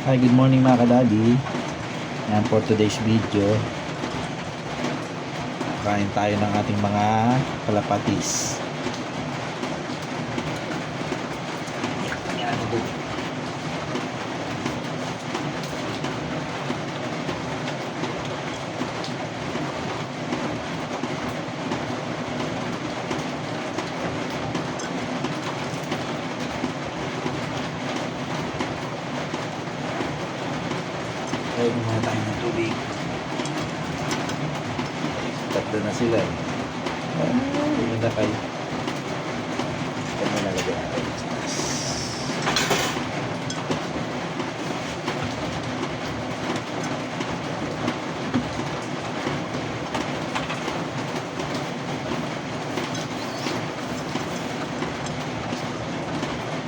Hi, good morning mga kadadi. Yan for today's video. Kain tayo ng ating mga kalapatis. Yan. Kaya muna tayo ng tubig. Tatlo na sila eh. Hindi na kayo. Ito na nalagay natin sa taas.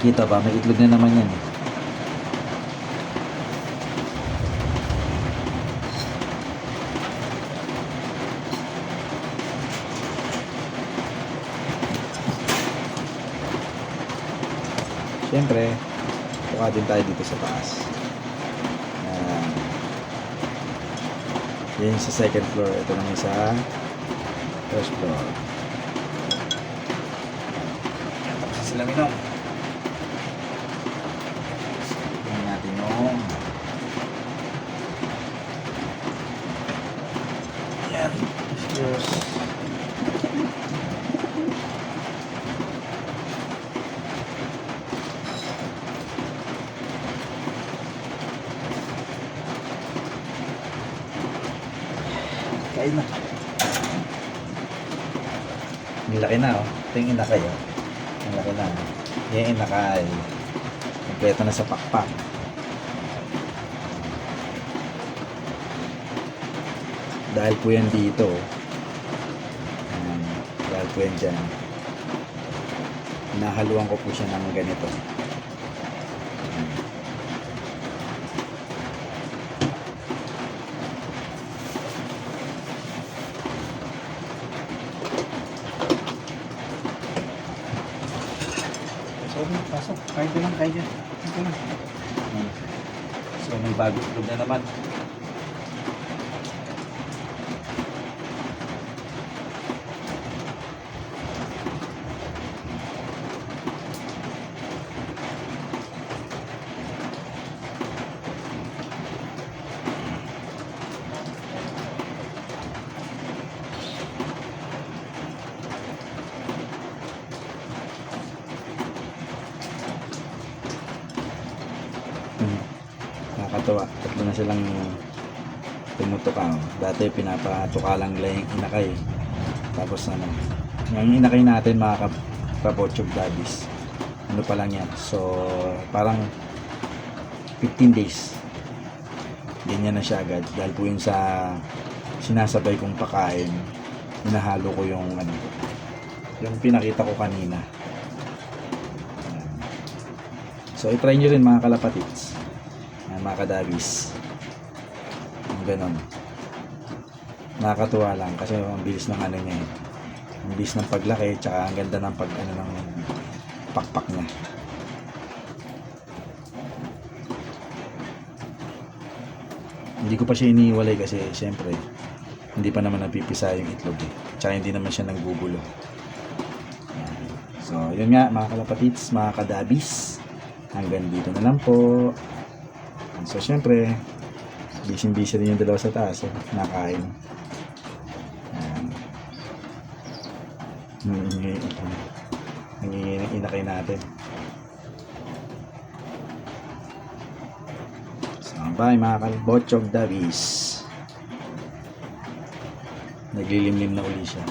Kita ba? May itlog na naman yan eh. Siyempre, tuka din tayo dito sa taas. Yan sa second floor. Ito naman sa first floor. Tapos na sila minom. Tingnan natin yung yan. Cheers. Kain na. Nilaki na oh. Ito yung inakay oh. Nilaki na. Yung inakay. Kompleto na sa pakpak. Dahil po yan dito. Dahil po yan dyan. Nahaluan ko po siya ng ganito. Pasok, kahit lang, kahit yan. Ito lang. So, may bagong itlog na naman. Nakakatawa, tatlo na silang tumutuka. Dati pinapatuka lang yung inakay. Tapos ano, yung inakay natin mga kapochog daddies, ano pa lang yan, so parang 15 days ganyan na siya agad. Dahil po yung sa sinasabay kong pakain, hinahalo ko yung ano, yung pinakita ko kanina. So i-try nyo rin mga kalapatits, mga kadabis. Ang ganon. Nakakatuwa lang kasi ang bilis ng ano niya. Ang bilis ng paglaki, tsaka ang ganda ng pag ano ng pakpak niya. Hindi ko pa siya iniiwalay kasi syempre hindi pa naman napipisa yung itlog eh. Tsaka hindi naman siya nanggugulo. So yun nga mga kalapatits, mga kadabis, hanggang dito na lang po. So syempre busy rin yung dalawa sa taas eh, nakain. Nanginginig inakay natin. So bye mga kalbochog dabis. Naglilimlim na uli siya.